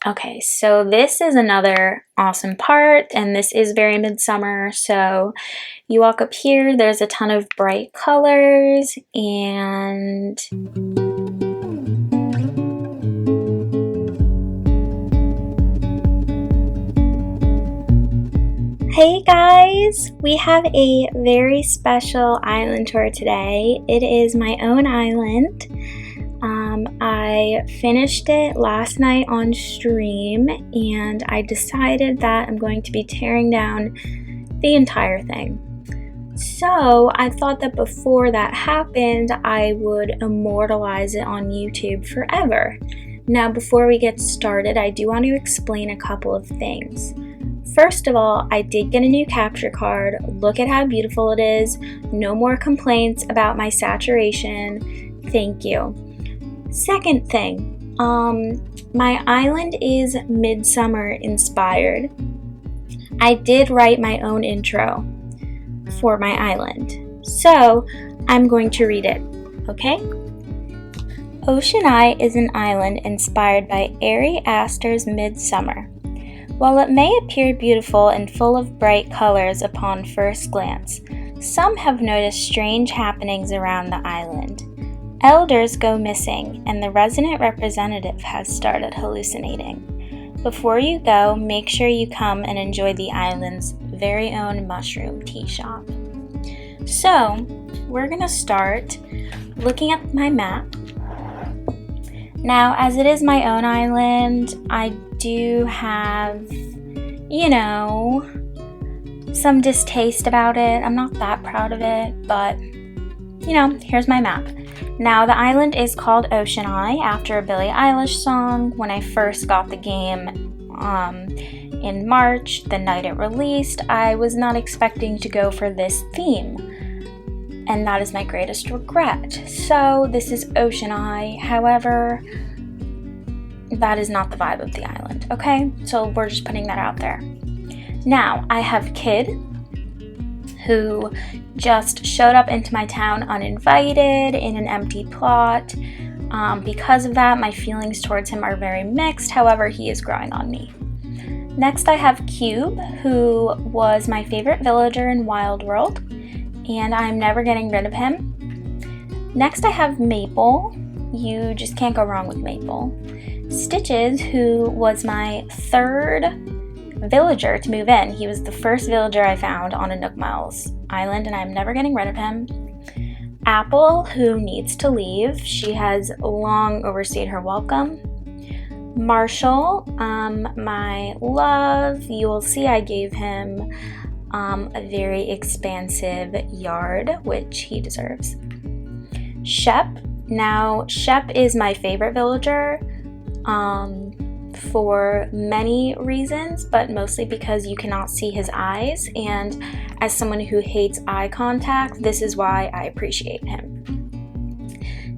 Okay, so this is another awesome part, and this is very midsummer. So you walk up here, there's a ton of bright colors, and hey guys, we have a very special island tour today. It is my own island. I finished it last night on stream, and I decided that I'm going to be tearing down the entire thing. So I thought that before that happened, I would immortalize it on YouTube forever. Now, before we get started, I do want to explain a couple of things. First of all, I did get a new capture card. Look at how beautiful it is. No more complaints about my saturation. Thank you. Second thing, my island is Midsommar-Inspired. I did write my own intro for my island, so I'm going to read it, okay? Ocean Eye is an island inspired by Ari Aster's Midsommar. While it may appear beautiful and full of bright colors upon first glance, some have noticed strange happenings around the island. Elders go missing, and the resident representative has started hallucinating. Before you go, make sure you come and enjoy the island's very own mushroom tea shop. So, we're going to start looking at my map. Now, as it is my own island, I do have, some distaste about it. I'm not that proud of it, but, here's my map. Now, the island is called Ocean Eye after a Billie Eilish song. When I first got the game in March, the night it released, I was not expecting to go for this theme. And that is my greatest regret. So, this is Ocean Eye. However, that is not the vibe of the island, okay? So, we're just putting that out there. Now, I have Kid, who just showed up into my town uninvited in an empty plot. Because of that, my feelings towards him are very mixed. However, he is growing on me. Next, I have Cube, who was my favorite villager in Wild World, and I'm never getting rid of him. Next, I have Maple. You just can't go wrong with Maple. Stitches, who was my third villager to move in. He was the first villager I found on a Nook Miles island, and I'm never getting rid of him. Apple, who needs to leave. She has long overstayed her welcome. Marshall, my love. You will see I gave him a very expansive yard, which he deserves. Shep. Now, Shep is my favorite villager. For many reasons, but mostly because you cannot see his eyes, and as someone who hates eye contact, this is why I appreciate him.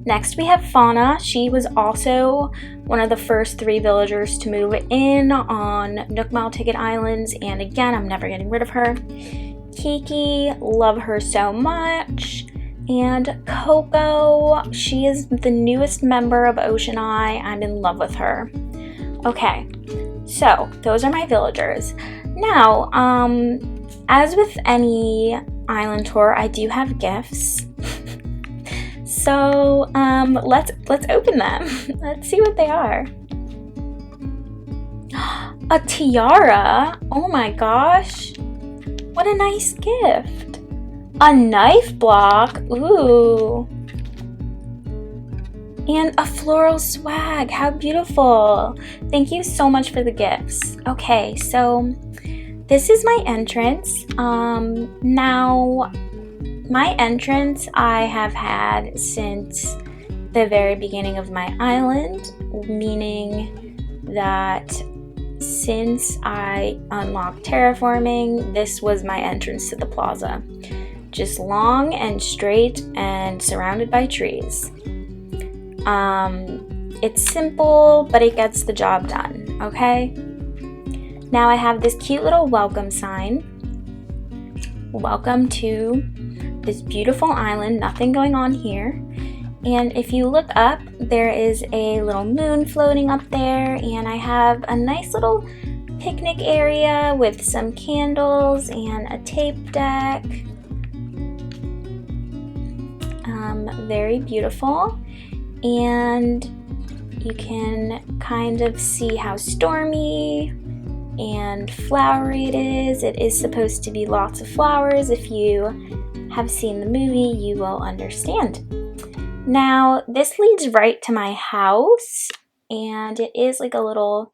Next, we have Fauna. She was also one of the first 3 villagers to move in on Nook Mile Ticket Islands, and again, I'm never getting rid of her. Kiki, love her so much. And Coco, she is the newest member of Ocean Eye. I'm in love with her. Okay, so those are my villagers. Now, as with any island tour, I do have gifts. So, let's open them. Let's see what they are. A tiara? Oh my gosh. What a nice gift. A knife block? Ooh. And a floral swag. How beautiful. Thank you so much for the gifts. Okay, so this is my entrance. Now, my entrance I have had since the very beginning of my island, meaning that since I unlocked terraforming, this was my entrance to the plaza. Just long and straight and surrounded by trees. It's simple, but it gets the job done, okay? Now I have this cute little welcome sign. Welcome to this beautiful island, nothing going on here. And if you look up, there is a little moon floating up there, and I have a nice little picnic area with some candles and a tape deck. Very beautiful. And you can kind of see how stormy and flowery it is. It is supposed to be lots of flowers. If you have seen the movie, you will understand. Now, this leads right to my house, and it is like a little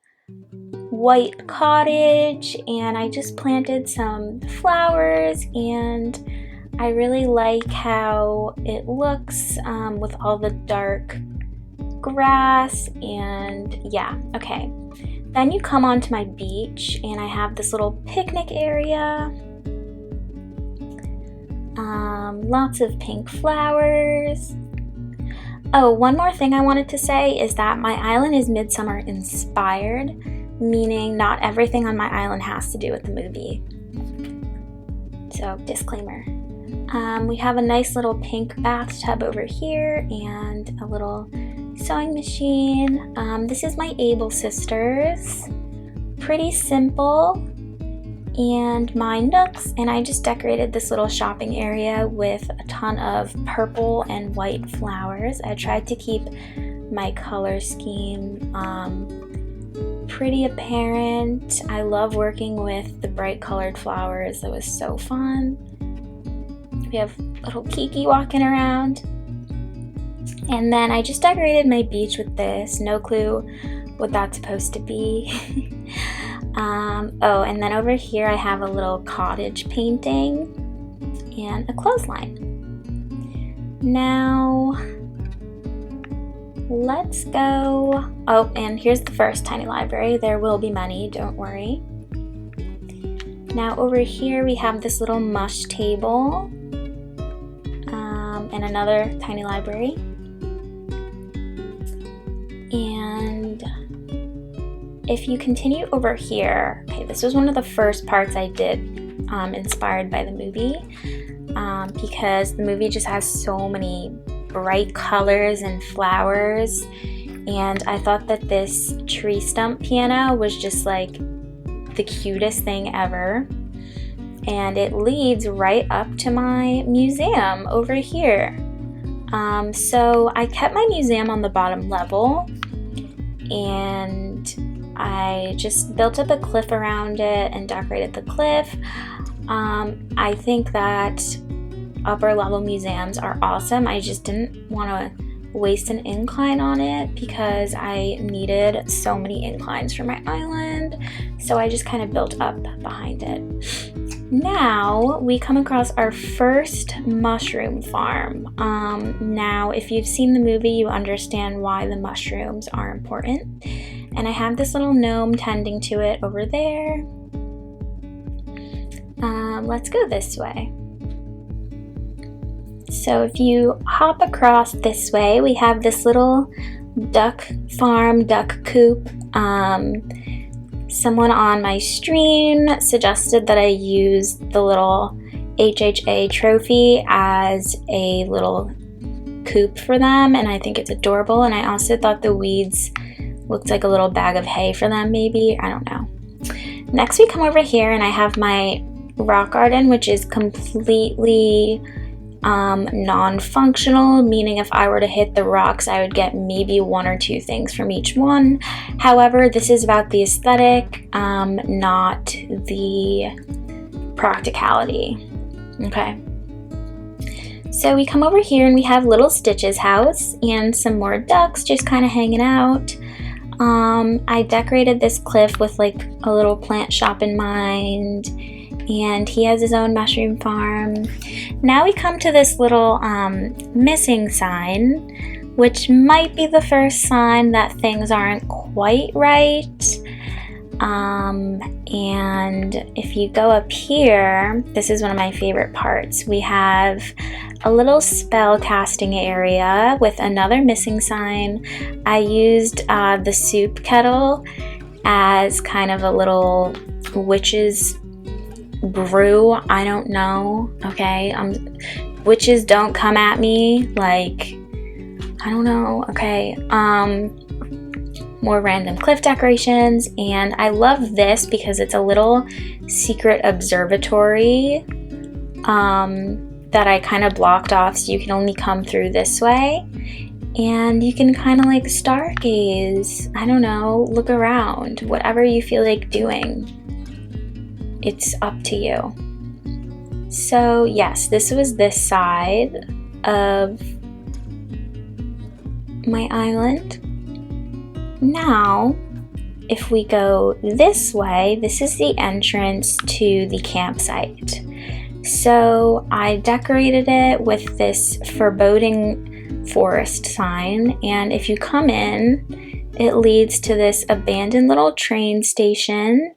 white cottage, and I just planted some flowers, and I really like how it looks with all the dark grass. And yeah, okay. Then you come onto my beach, and I have this little picnic area. Lots of pink flowers. Oh, one more thing I wanted to say is that my island is Midsommar-Inspired, meaning not everything on my island has to do with the movie. So, disclaimer. We have a nice little pink bathtub over here and a little sewing machine. This is my Able Sisters. Pretty simple. And my nooks, and I just decorated this little shopping area with a ton of purple and white flowers. I tried to keep my color scheme pretty apparent. I love working with the bright colored flowers. It was so fun. We have little Kiki walking around. And then I just decorated my beach with this. No clue what that's supposed to be. Oh, and then over here I have a little cottage painting and a clothesline. Now, let's go. Oh, and here's the first tiny library. There will be many, don't worry. Now over here we have this little mush table and another tiny library. And if you continue over here, okay, this was one of the first parts I did inspired by the movie because the movie just has so many bright colors and flowers, and I thought that this tree stump piano was just like the cutest thing ever. And it leads right up to my museum over here. So I kept my museum on the bottom level, and I just built up a cliff around it and decorated the cliff. I think that upper level museums are awesome. I just didn't want to waste an incline on it because I needed so many inclines for my island. So I just kind of built up behind it. Now we come across our first mushroom farm. Now if you've seen the movie, you understand why the mushrooms are important. And I have this little gnome tending to it over there. Let's go this way. So if you hop across this way, we have this little duck farm, duck coop. Someone on my stream suggested that I use the little HHA trophy as a little coop for them, and I think it's adorable. And I also thought the weeds looked like a little bag of hay for them, maybe. I don't know. Next we come over here, and I have my rock garden, which is completely non-functional, meaning if I were to hit the rocks, I would get maybe one or two things from each one. However, this is about the aesthetic, not the practicality. Okay. So we come over here and we have little Stitch's house and some more ducks just kind of hanging out. I decorated this cliff with like a little plant shop in mind, and he has his own mushroom farm. Now we come to this little missing sign, which might be the first sign that things aren't quite right. And if you go up here, this is one of my favorite parts. We have a little spell casting area with another missing sign. I used the soup kettle as kind of a little witch's brew. I don't know. Okay, witches don't come at me. Like, I don't know. Okay. More random cliff decorations, and I love this because it's a little secret observatory that I kind of blocked off so you can only come through this way, and you can kind of like stargaze. I don't know, look around, whatever you feel like doing. It's up to you. So yes, this was this side of my island. Now, if we go this way, this is the entrance to the campsite. So I decorated it with this foreboding forest sign, and if you come in, it leads to this abandoned little train station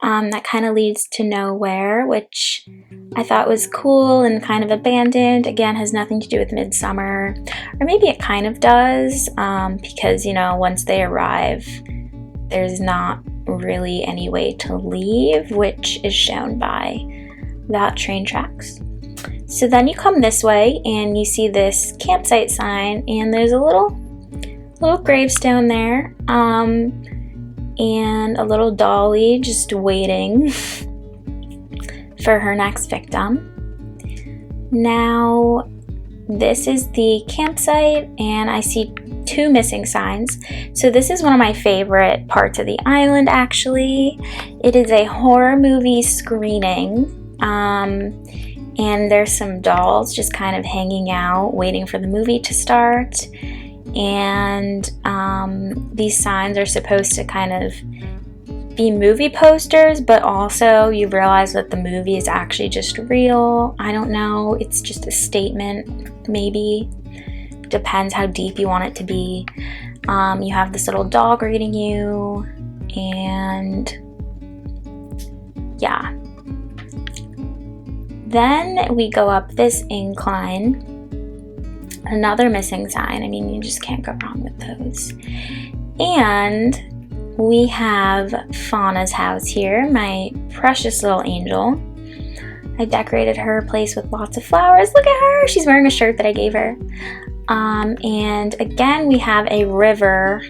that kind of leads to nowhere, which I thought was cool and kind of abandoned. Again, has nothing to do with Midsummer, or maybe it kind of does, because, you know, once they arrive, there's not really any way to leave, which is shown by that train tracks. So then you come this way and you see this campsite sign, and there's a little gravestone there, and a little dolly just waiting for her next victim. Now, this is the campsite, and I see 2 missing signs. So this is one of my favorite parts of the island, actually. It is a horror movie screening, and there's some dolls just kind of hanging out, waiting for the movie to start. And these signs are supposed to kind of be movie posters, but also you realize that the movie is actually just real. I don't know, it's just a statement, maybe. Depends how deep you want it to be. You have this little dog reading you, and yeah. Then we go up this incline. Another missing sign. I mean, you just can't go wrong with those. And we have Fauna's house here, my precious little angel. I decorated her place with lots of flowers. Look at her! She's wearing a shirt that I gave her. And again, we have a river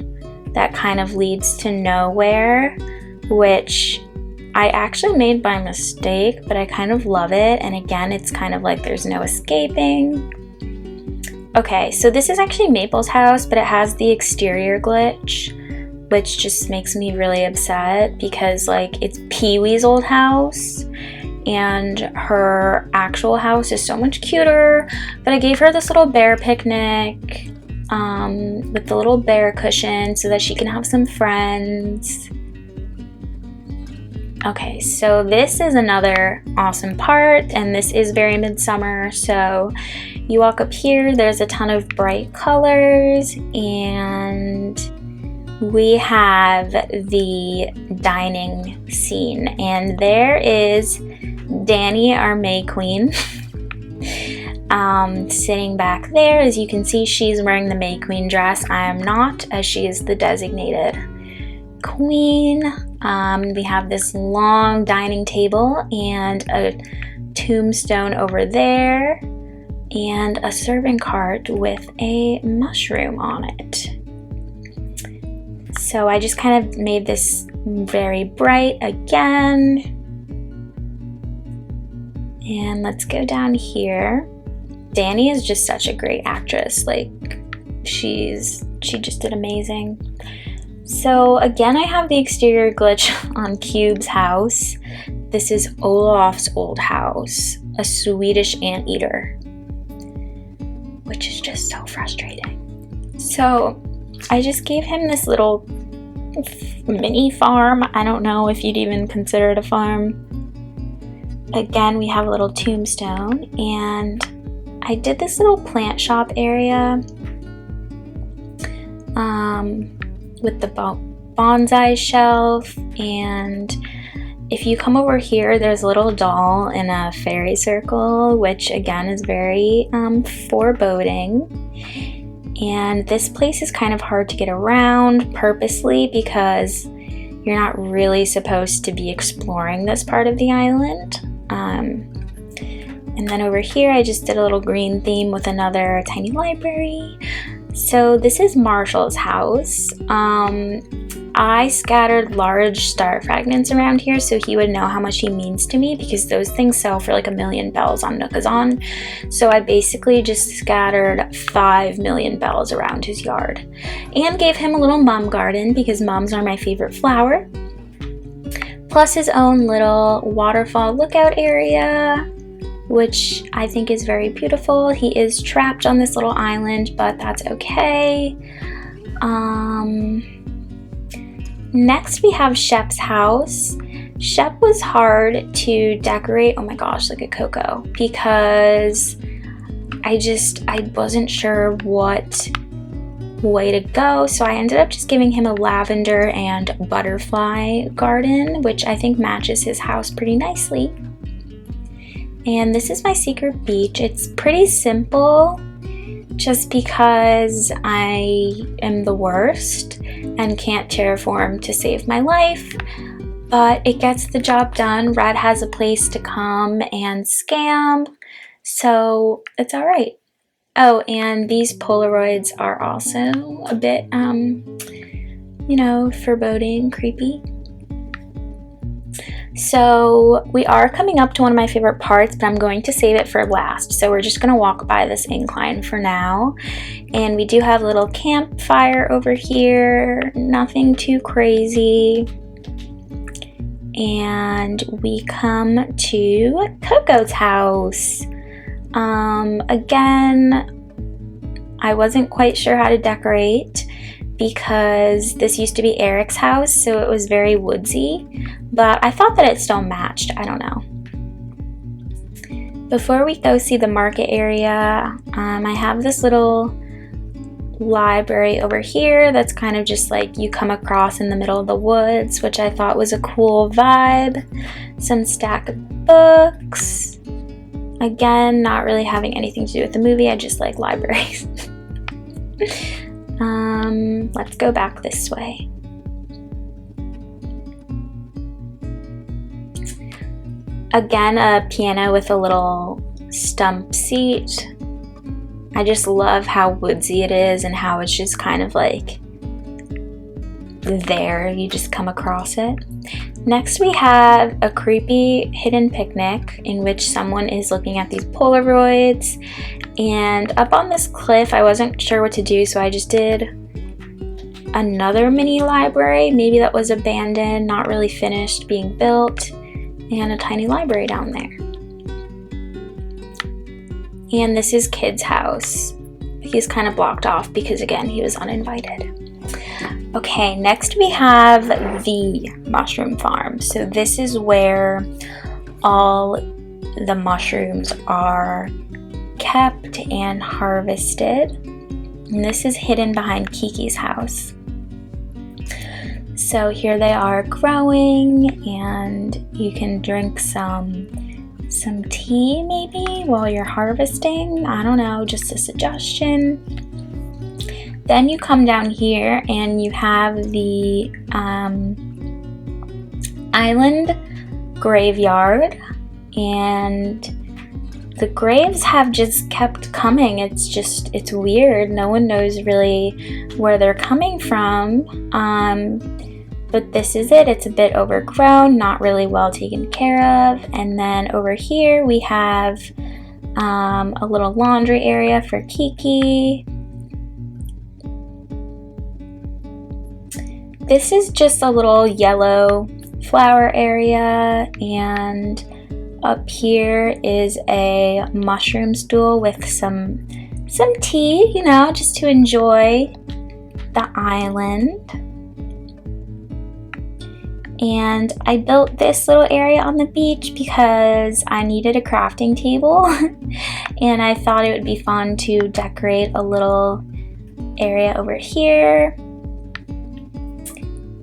that kind of leads to nowhere, which I actually made by mistake, but I kind of love it. And again, it's kind of like there's no escaping. Okay, so this is actually Maple's house, but it has the exterior glitch, which just makes me really upset because, like, it's Pee-wee's old house, and her actual house is so much cuter. But I gave her this little bear picnic with the little bear cushion so that she can have some friends. Okay, so this is another awesome part, and this is very midsummer. So you walk up here, there's a ton of bright colors, and we have the dining scene, and there is Danny, our May Queen, sitting back there. As you can see, she's wearing the May Queen dress. I am not, as she is the designated queen. We have this long dining table and a tombstone over there, and a serving cart with a mushroom on it. So I just kind of made this very bright again. And let's go down here. Danny is just such a great actress. Like, she just did amazing. So again, I have the exterior glitch on Cube's house. This is Olaf's old house, a Swedish anteater, which is just so frustrating. So I just gave him this little mini farm. I don't know if you'd even consider it a farm. Again, we have a little tombstone, and I did this little plant shop area with the bonsai shelf, and if you come over here, there's a little doll in a fairy circle, which again is very foreboding. And this place is kind of hard to get around purposely because you're not really supposed to be exploring this part of the island. And then over here, I just did a little green theme with another tiny library. So this is Marshall's house. I scattered large star fragments around here so he would know how much he means to me, because those things sell for like 1,000,000 bells on Nookazon. So I basically just scattered 5,000,000 bells around his yard and gave him a little mum garden because mums are my favorite flower, plus his own little waterfall lookout area, which I think is very beautiful. He is trapped on this little island, but that's okay. Next we have Shep's house. Shep was hard to decorate, oh my gosh, look at Coco, because I wasn't sure what way to go, so I ended up just giving him a lavender and butterfly garden, which I think matches his house pretty nicely. And this is my secret beach. It's pretty simple, just because I am the worst and can't terraform to save my life, but it gets the job done. Red has a place to come and scam, so it's all right. Oh, and these Polaroids are also a bit, foreboding, creepy. So we are coming up to one of my favorite parts, but I'm going to save it for last. So we're just going to walk by this incline for now. And we do have a little campfire over here, nothing too crazy. And we come to Coco's house. Again, I wasn't quite sure how to decorate because this used to be Eric's house, so it was very woodsy, but I thought that it still matched. I don't know. Before we go see the market area, I have this little library over here that's kind of just like you come across in the middle of the woods, which I thought was a cool vibe. Some stack of books. Again, not really having anything to do with the movie, I just like libraries. Let's go back this way. Again, a piano with a little stump seat. I just love how woodsy it is and how it's just kind of like there, you just come across it. Next we have a creepy hidden picnic in which someone is looking at these Polaroids, and up on this cliff I wasn't sure what to do, so I just did another mini library, maybe that was abandoned, not really finished being built, and a tiny library down there. And this is Kid's house. He's kind of blocked off because again he was uninvited. Okay, next we have the mushroom farm. So this is where all the mushrooms are kept and harvested. And this is hidden behind Kiki's house. So here they are growing, and you can drink some tea maybe while you're harvesting. I don't know, just a suggestion. Then you come down here and you have the island graveyard, and the graves have just kept coming. It's weird. No one knows really where they're coming from. But this is it. It's a bit overgrown, not really well taken care of. And then over here we have a little laundry area for Kiki. This is just a little yellow flower area, and up here is a mushroom stool with some tea, just to enjoy the island. And I built this little area on the beach because I needed a crafting table and I thought it would be fun to decorate a little area over here.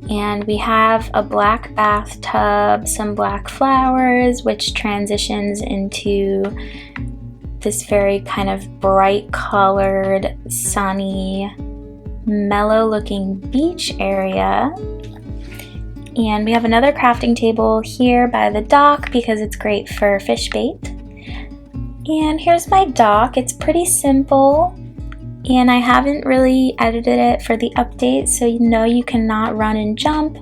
And we have a black bathtub, some black flowers, which transitions into this very kind of bright colored, sunny, mellow looking beach area. And we have another crafting table here by the dock because it's great for fish bait. And here's my dock. It's pretty simple. And I haven't really edited it for the update, so you know you cannot run and jump,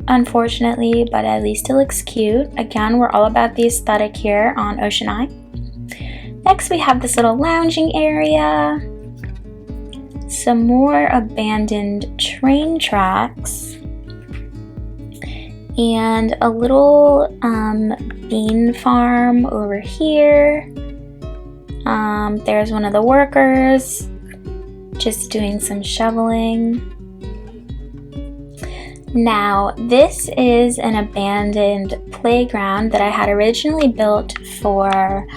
unfortunately, but at least it looks cute. Again, we're all about the aesthetic here on Ocean Eye. Next, we have this little lounging area, some more abandoned train tracks, and a little bean farm over here. There's one of the workers just doing some shoveling. Now, this is an abandoned playground that I had originally built for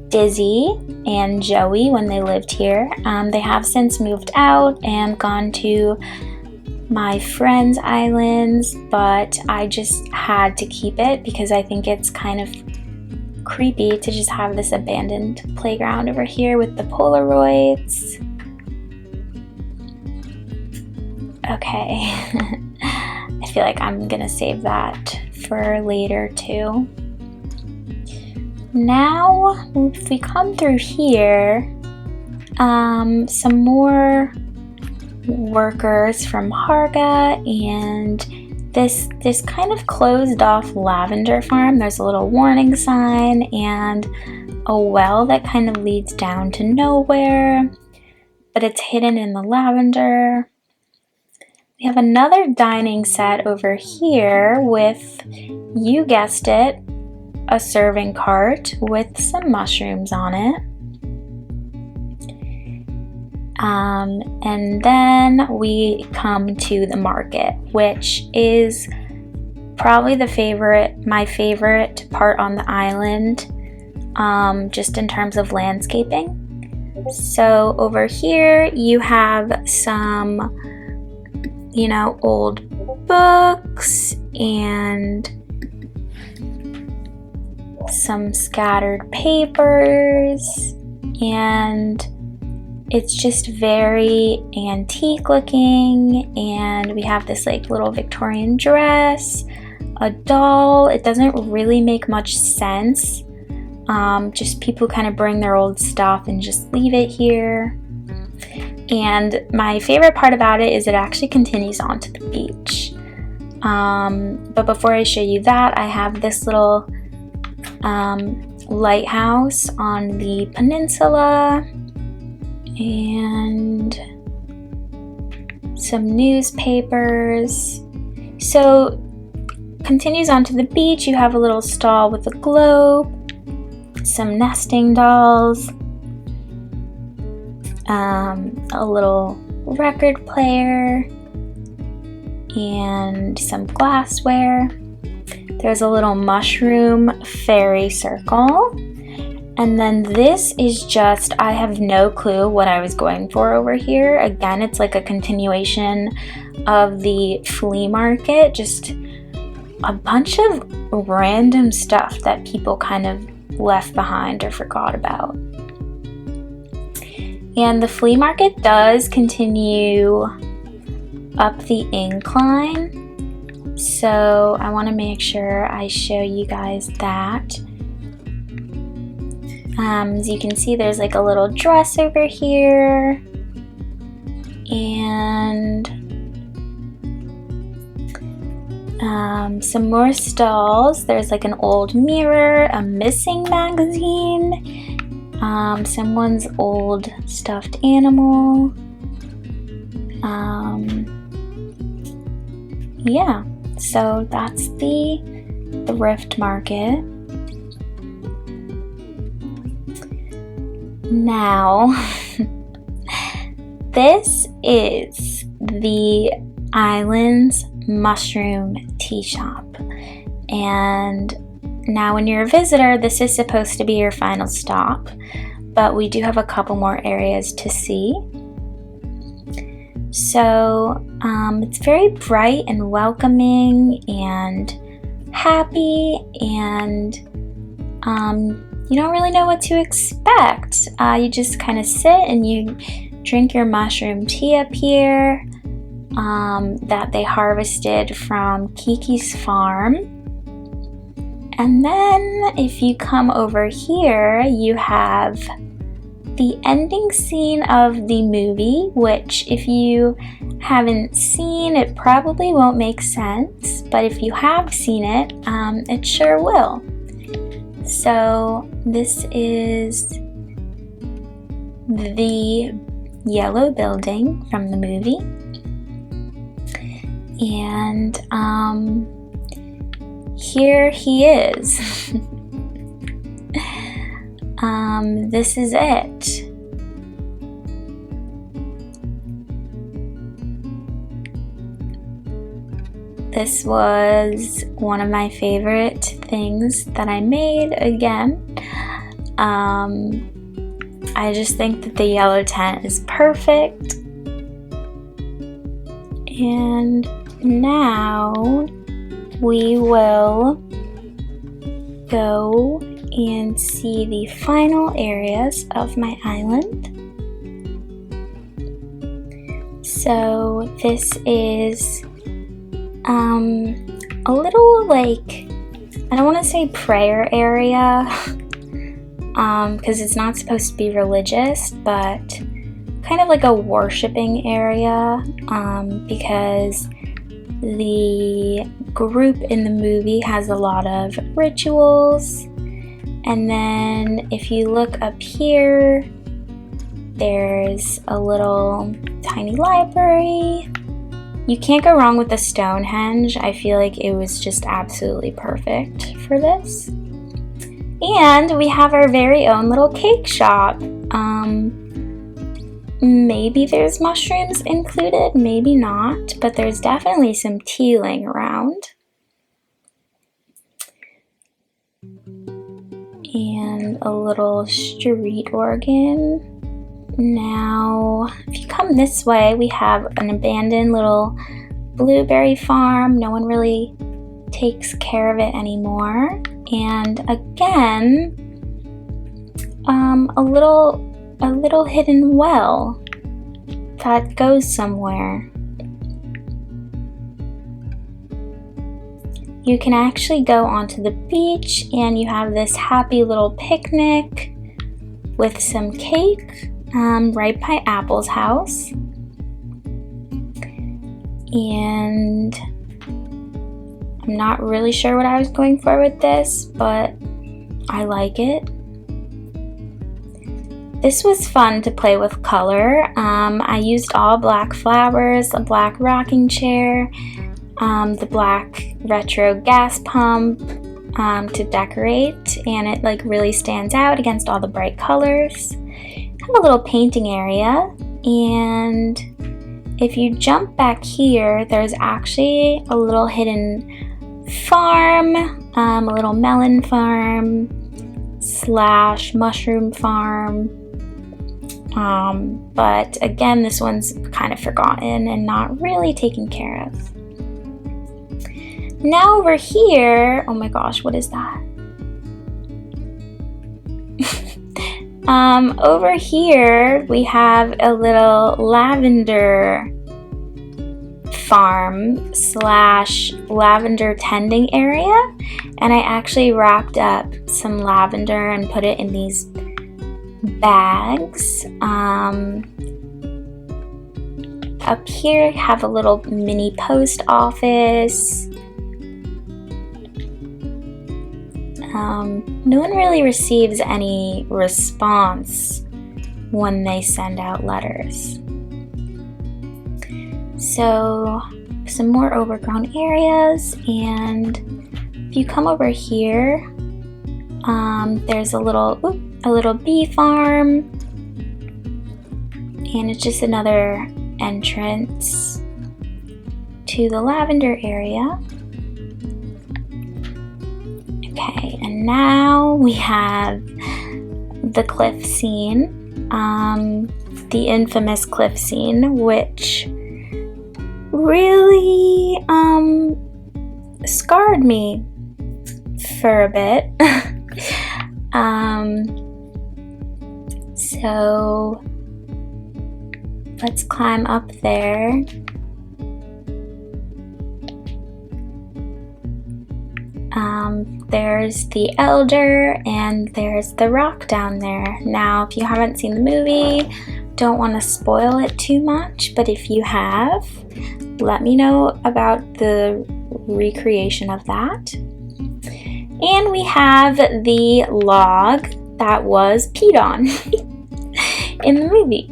Dizzy and Joey when they lived here. They have since moved out and gone to my friend's islands, but I just had to keep it because I think it's kind of creepy to just have this abandoned playground over here with the Polaroids. Okay, I feel like I'm gonna save that for later too. Now, if we come through here, some more workers from Harga and this kind of closed off Lavender Farm. There's a little warning sign and a well that kind of leads down to nowhere, but it's hidden in the lavender. We have another dining set over here with, you guessed it, a serving cart with some mushrooms on it. And then we come to the market, which is probably my favorite part on the island, just in terms of landscaping. So over here you have some, old books and some scattered papers, and it's just very antique looking. And we have this like little Victorian dress, a doll. It doesn't really make much sense. Just people kind of bring their old stuff and just leave it here. And my favorite part about it is it actually continues on to the beach. But before I show you that, I have this little lighthouse on the peninsula and some newspapers. So continues on to the beach. You have a little stall with a globe, some nesting dolls, a little record player, and some glassware. There's a little mushroom fairy circle. And then this is just, I have no clue what I was going for over here. Again, it's like a continuation of the flea market, just a bunch of random stuff that people kind of left behind or forgot about. And the flea market does continue up the incline, so I want to make sure I show you guys that. As you can see, there's like a little dress over here, and some more stalls. There's like an old mirror, a missing magazine, someone's old stuffed animal. Yeah, so that's the thrift market. Now, this is the island's mushroom tea shop. And now when you're a visitor, this is supposed to be your final stop, but we do have a couple more areas to see. So it's very bright and welcoming and happy, and you don't really know what to expect. You just kind of sit and you drink your mushroom tea up here that they harvested from Kiki's farm. And then if you come over here, you have the ending scene of the movie, which if you haven't seen, it probably won't make sense, but if you have seen it, it sure will. So this is the yellow building from the movie, and here he is. This is it. This was one of my favorite things that I made again. I just think that the yellow tent is perfect. And now we will go and see the final areas of my island. So this is a little, like, I don't want to say prayer area because it's not supposed to be religious, but kind of like a worshiping area, because the group in the movie has a lot of rituals. And then if you look up here, there's a little tiny library. You can't go wrong with the Stonehenge. I feel like it was just absolutely perfect for this. And we have our very own little cake shop. Maybe there's mushrooms included, maybe not, but there's definitely some tea laying around. And a little street organ. Now, if you come this way, we have an abandoned little blueberry farm. No one really takes care of it anymore. And again, a little hidden well that goes somewhere. You can actually go onto the beach and you have this happy little picnic with some cake right by Apple's house. And I'm not really sure what I was going for with this, but I like it. This was fun to play with color. I used all black flowers, a black rocking chair, the black retro gas pump to decorate, and it like really stands out against all the bright colors. I have a little painting area, and if you jump back here, there's actually a little hidden farm, a little melon farm / mushroom farm. But again, this one's kind of forgotten and not really taken care of. Now over here, oh my gosh, what is that? Over here we have a little lavender farm / lavender tending area, and I actually wrapped up some lavender and put it in these bags. Up here I have a little mini post office. No one really receives any response when they send out letters. So some more overgrown areas, and if you come over here, there's a little bee farm, and it's just another entrance to the lavender area. Okay, and now we have the cliff scene, the infamous cliff scene, which really scarred me for a bit. So let's climb up there. There's the Elder and there's the rock down there. Now, if you haven't seen the movie, don't want to spoil it too much, but if you have, let me know about the recreation of that. And we have the log that was peed on in the movie.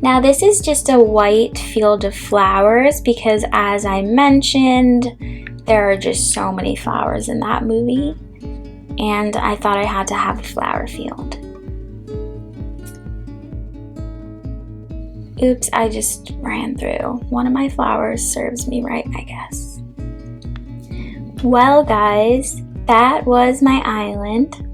Now this is just a white field of flowers because, as I mentioned, there are just so many flowers in that movie, and I thought I had to have a flower field. Oops, I just ran through. One of my flowers serves me right, I guess. Well, guys, that was my island.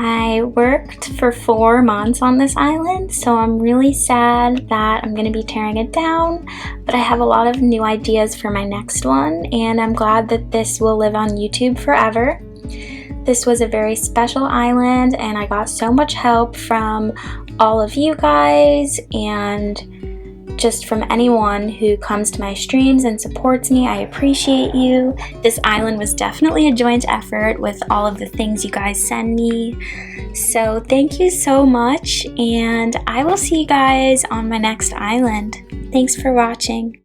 I worked for 4 months on this island, so I'm really sad that I'm going to be tearing it down, but I have a lot of new ideas for my next one, and I'm glad that this will live on YouTube forever. This was a very special island, and I got so much help from all of you guys and just from anyone who comes to my streams and supports me. I appreciate you. This island was definitely a joint effort with all of the things you guys send me. So thank you so much, and I will see you guys on my next island. Thanks for watching.